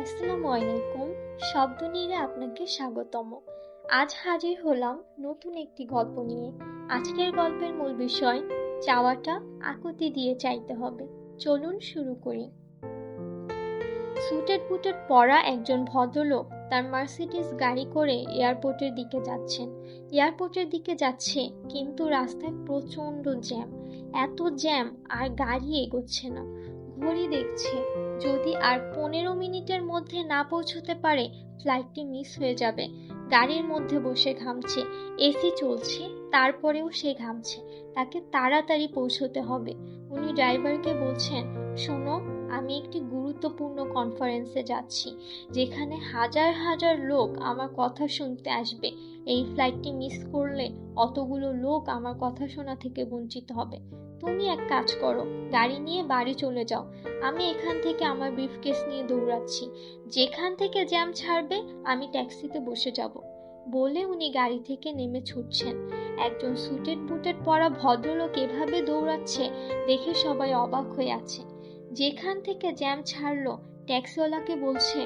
আসসালামু আলাইকুম। শব্দ নীড়ে আপনাকে স্বাগতম। আজ হাজির হলাম নতুন একটি গল্প নিয়ে। আজকের গল্পের মূল বিষয় চাওয়াটা আকুতি দিয়ে চাইতে হবে। চলুন শুরু করি। সুটেড বুটেড পরা একজন ভদ্রলোক তার মার্সিডিজ গাড়ি করে এয়ারপোর্টের দিকে যাচ্ছে, কিন্তু রাস্তায় প্রচন্ড জ্যাম। এত জ্যাম আর গাড়ি এগোচ্ছে না। ঘড়ি দেখছে, যদি আর 15 মিনিটের মধ্যে না পৌঁছতে পারে ফ্লাইটটি মিস হয়ে যাবে। গাড়ির মধ্যে বসে ঘামছে, এসি চলছে, তারপরেও সে ঘামছে। তাকে তাড়াতাড়ি পৌঁছতে হবে। উনি ড্রাইভারকে বলছেন, শোনো, আমি একটি গুরুত্বপূর্ণ কনফারেন্সে যাচ্ছি, যেখানে হাজার হাজার লোক আমার কথা শুনতে আসবে। এই ফ্লাইটটি মিস করলে অতগুলো লোক আমার কথা শোনা থেকে বঞ্চিত হবে। তুমি এক কাজ করো, গাড়ি নিয়ে বাড়ি চলে যাও। আমি এখান থেকে আমার ব্রিফকেস নিয়ে দৌড়াচ্ছি। যেখান থেকে জ্যাম ছাড়বে আমি ট্যাক্সিতে বসে যাব। বলে উনি গাড়ি থেকে নেমে ছুটছেন। একজন সুটেড বুটেড পরা ভদ্রলোক এভাবে দৌড়াচ্ছে দেখে সবাই অবাক হয়ে আছে। যেখান থেকে জ্যাম ছাড়লো ট্যাক্সিওয়ালাকে বলছে,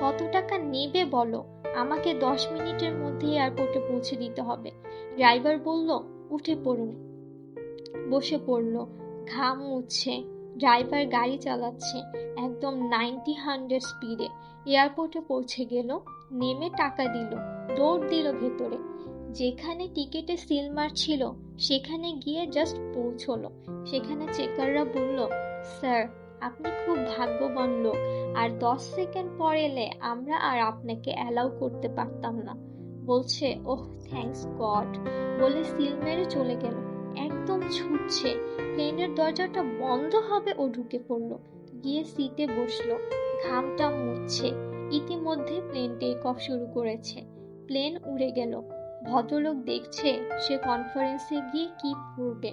কত টাকা নেবে বলো, আমাকে 10 মিনিটের মধ্যে এয়ারপোর্টে পৌঁছে দিতে হবে। ড্রাইভার বলল, উঠে পড়ুন। বসে পড়ল। ঘাম মুছছে। ড্রাইভার গাড়ি চালাচ্ছে একদম 90-100 স্পিডে। এয়ারপোর্টে পৌঁছে গেল, নেমে টাকা দিল, দৌড় দিল ভেতরে। যেখানে টিকেটে সিল মার ছিল সেখানে গিয়ে জাস্ট পৌঁছলো। সেখানে চেকাররা বলল, স্যার, আপনি খুব ভাগ্যবান লোক, আর 10 সেকেন্ড পর এলে আমরা আর আপনাকে অ্যালাউ করতে পারতাম না। বলছে, ওহ থ্যাঙ্কস গড, বলে সিল মেরে চলে গেল। একদম ছুটছে, প্লেনের দরজাটা বন্ধ হবে ও ঢুকে পড়লো, গিয়ে সিটে বসলো, ঘামটা মুছছে। ইতিমধ্যে প্লেন টেক অফ শুরু করেছে। প্লেন উড়ে গেল। ভদ্রলোক দেখছে সে কনফারেন্সে গিয়ে কি করবে।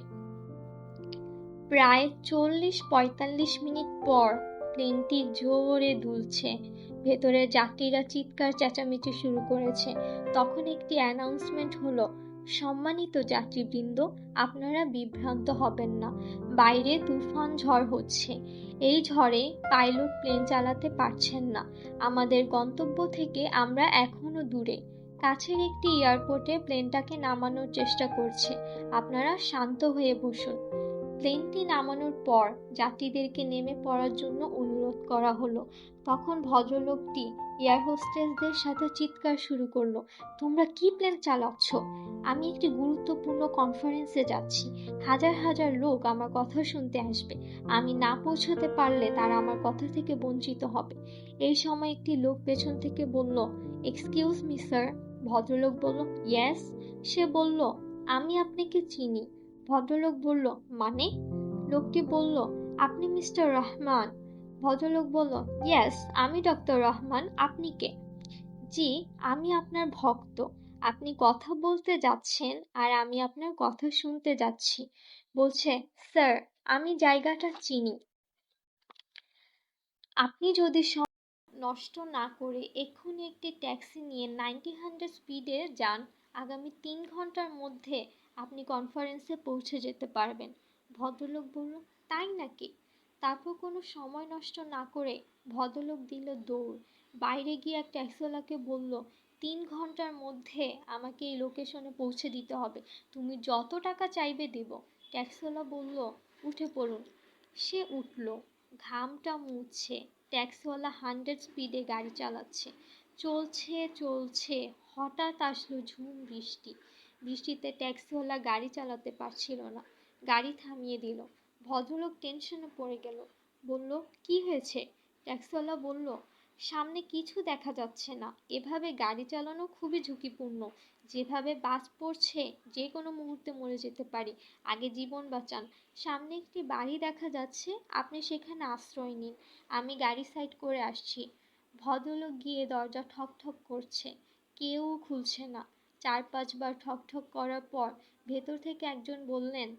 প্রায় 40-45 মিনিট পর প্লেনটি জোরে দুলছে। ভেতরের যাত্রীরা চিৎকার চেঁচামেচি শুরু করেছে। তখন একটি অ্যানাউন্সমেন্ট হলো, সম্মানিত যাত্রীবৃন্দ, আপনারা বিভ্রান্ত হবেন না, বাইরে তুফান ঝড় হচ্ছে। এই ঝড়ে পাইলট প্লেন চালাতে পারছেন না। আমাদের গন্তব্য থেকে আমরা এখনো দূরে। কাছের একটি এয়ারপোর্টে প্লেনটাকে নামানোর চেষ্টা করছে। আপনারা শান্ত হয়ে বসুন। প্লেনটি নামানোর পর যাত্রীদেরকে নেমে পড়ার জন্য অনুরোধ করা হলো। তখন ভদ্রলোকটি এয়ার হোস্টেসদের সাথে চিৎকার শুরু করলো, তোমরা কি প্লেন চালাচ্ছ? আমি একটি গুরুত্বপূর্ণ কনফারেন্সে যাচ্ছি। হাজার হাজার লোক আমার কথা শুনতে আসবে। আমি না পৌঁছতে পারলে তারা আমার কথা থেকে বঞ্চিত হবে। এই সময় একটি লোক পেছন থেকে বলল, এক্সকিউজ মি স্যার। ভদ্রলোক বলল, ইয়েস। সে বলল, আমি আপনাকে চিনি। ভদ্রলোক বলল, মানে? লোকটি বলল, আপনি মিস্টার রহমান। ভদ্রলোক বলল, ইয়েস, আমি ডক্টর রহমান। আপনি কে? জি, আমি আপনার ভক্ত। আপনি কথা বলতে যাচ্ছেন আর আমি আপনার কথা শুনতে যাচ্ছি। বলছে, স্যার, আমি জায়গাটা চিনি। আপনি যদি নষ্ট না করে এক্ষুনি একটি ট্যাক্সি নিয়ে 90-100 স্পিডে যান, আগামী 3 ঘন্টার মধ্যে আপনি কনফারেন্সে পৌঁছে যেতে পারবেন। ভদ্রলোক বলল, তাই নাকি? তারপর কোনো সময় নষ্ট না করে ভদ্রলোক দিল দৌড়। বাইরে গিয়ে এক ট্যাক্সিওয়ালাকে বলল, 3 ঘন্টার মধ্যে আমাকে এই লোকেশনে পৌঁছে দিতে হবে। তুমি যত টাকা চাইবে দেব। ট্যাক্সিওয়ালা বলল, উঠে পড়ুন। সে উঠল। ঘামটা মুছছে। ট্যাক্সিওয়ালা 100 স্পিডে গাড়ি চালাচ্ছে। চলছে। হঠাৎ আসলো ঝুম বৃষ্টি। বৃষ্টিতে ট্যাক্সিওয়ালা গাড়ি চালাতে পারছিল না। গাড়ি থামিয়ে দিল। ভদ্রলোক টেনশনে পড়ে গেল। বলল, কি হয়েছে? ট্যাক্সিওয়ালা বলল, সামনে কিছু দেখা যাচ্ছে না। এভাবে গাড়ি চালানো খুবই ঝুঁকিপূর্ণ। যেভাবে বাজ পড়ছে, যে কোনো মুহূর্তে মরে যেতে পারি। আগে জীবন বাঁচান। সামনে একটি বাড়ি দেখা যাচ্ছে, আপনি সেখানে আশ্রয় নিন। আমি গাড়ি সাইড করে আসছি। ভদ্রলোক গিয়ে দরজা ঠক ঠক করছে। কেউ খুলছে না। 4-5 বার ঠক ঠক করার পর ভেতর থেকে একজন বললেন,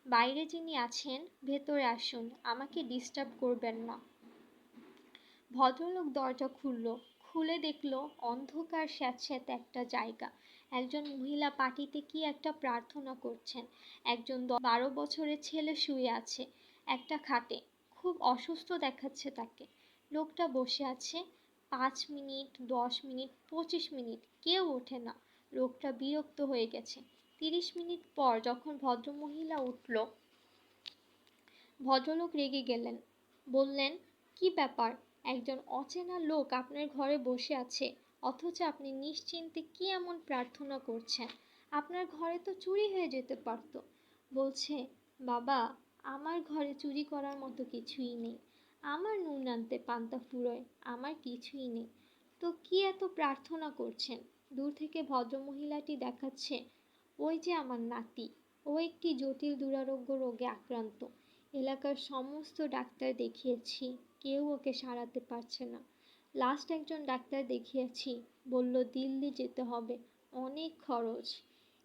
বাইরে যিনি আছেন ভেতরে আসুন, আমাকে ডিস্টার্ব করবেন না। ভদ্রলোক দরজা খুলে দেখল অন্ধকার স্যাঁতস্যাঁতে একটা জায়গা। একজন মহিলা পাটিতে কি একটা প্রার্থনা করছেন। একজন 12 বছরের ছেলে শুয়ে আছে একটা খাটে। খুব অসুস্থ দেখাচ্ছে তাকে। লোকটা বসে আছে। 5 মিনিট, 10 মিনিট, 25 মিনিট কেউ ওঠে না। লোকটা বিরক্ত হয়ে গেছে। 30 মিনিট পর যখন ভদ্রমহিলা উঠল, ভদ্রলোক রেগে গেলেন। বললেন, কি ব্যাপার? একজন অচেনা লোক আপনার ঘরে বসে আছে, অথচ আপনি নিশ্চিন্তে কি এমন প্রার্থনা করছেন? আপনার ঘরে তো চুরি হয়ে যেতে পারত। বলছে, বাবা, আমার ঘরে চুরি করার মতো কিছুই নেই। আমার নুন আনতে পান্তা ফুরোয়, আমার কিছুই নেই। তো কি এত প্রার্থনা করছেন? দূর থেকে ভদ্রমহিলাটি দেখাচ্ছে, ওই যে আমার নাতি, ও একটি জটিল দুরারোগ্য রোগে আক্রান্ত। এলাকার সমস্ত ডাক্তার দেখিয়েছি, কেউ ওকে সারাতে পারছে না। লাস্ট একজন ডাক্তার দেখিয়েছি, বলল দিল্লি যেতে হবে, অনেক খরচ।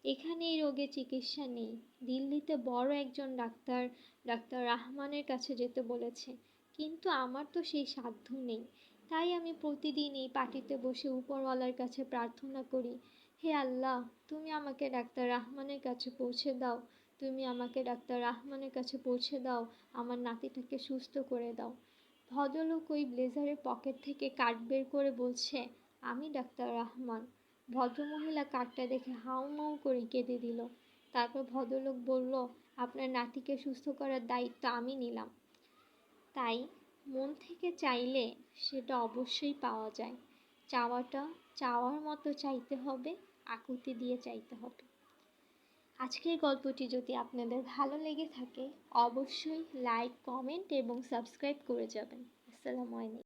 এখানে এই রোগের চিকিৎসা নেই। দিল্লিতে বড় একজন ডাক্তার, ডাক্তার রাহমানের কাছে যেতে বলেছে, কিন্তু আমার তো সেই সাধ্য নেই। তাই আমি প্রতিদিন এই পার্টিতে বসে উপরওয়ালার কাছে প্রার্থনা করি, হে আল্লাহ, তুমি আমাকে ডাক্তার রাহমানের কাছে পৌঁছে দাও, তুমি আমাকে ডাক্তার রাহমানের কাছে পৌঁছে দাও, আমার নাতিটাকে সুস্থ করে দাও। ভদ্রলোক ওই ব্লেজারের পকেট থেকে কার্ড বের করে বলছে, আমি ডাক্তার রহমান। ভদ্রমহিলা কার্ডটা দেখে হাউমাউ করে কেঁদে দিল। তারপর ভদ্রলোক বলল, আপনার নাতিকে সুস্থ করার দায়িত্ব আমি নিলাম। তাই মন থেকে চাইলে সেটা অবশ্যই পাওয়া যায়। চাওয়াটা চাওয়ার মতো চাইতে হবে, আকুতি দিয়ে চাইতে হবে। আজকের গল্পটি যদি আপনাদের ভালো লেগে থাকে, অবশ্যই লাইক, কমেন্ট এবং সাবস্ক্রাইব করে যাবেন। আসসালামু আলাইকুম।